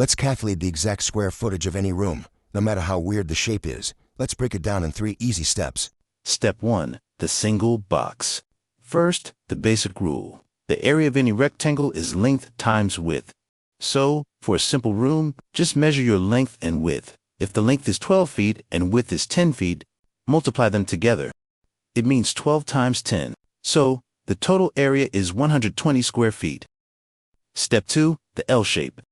Let's calculate the exact square footage of any room, no matter how weird the shape is. Let's break it down in 3 easy steps. Step 1. The single box. First, the basic rule. The area of any rectangle is length times width. So, for a simple room, just measure your length and width. If the length is 12 feet and width is 10 feet, multiply them together. It means 12 times 10. So, the total area is 120 square feet. Step 2. The L shape.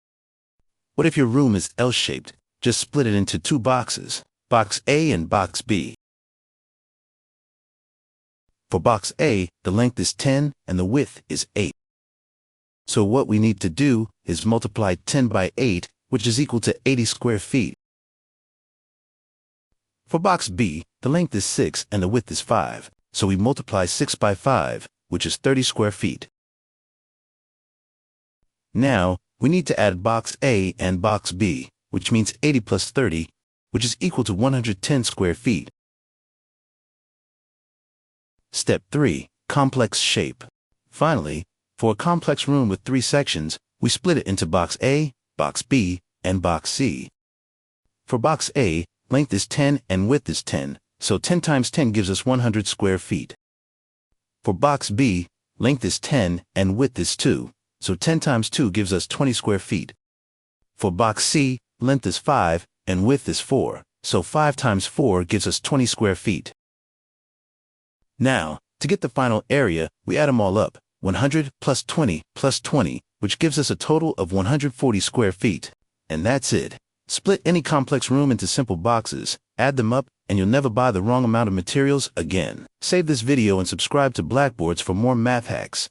What if your room is L-shaped? Just split it into 2 boxes, box A and box B. For box A, the length is 10 and the width is 8. So what we need to do is multiply 10 by 8, which is equal to 80 square feet. For box B, the length is 6 and the width is 5, so we multiply 6 by 5, which is 30 square feet. Now, we need to add box A and box B, which means 80 plus 30, which is equal to 110 square feet. Step 3. Complex shape. Finally, for a complex room with 3 sections, we split it into box A, box B, and box C. For box A, length is 10 and width is 10, so 10 times 10 gives us 100 square feet. For box B, length is 10 and width is 2, so 10 times 2 gives us 20 square feet. For box C, length is 5 and width is 4, so 5 times 4 gives us 20 square feet. Now, to get the final area, we add them all up, 100 plus 20 plus 20, which gives us a total of 140 square feet. And that's it. Split any complex room into simple boxes, add them up, and you'll never buy the wrong amount of materials again. Save this video and subscribe to Blackboards for more math hacks.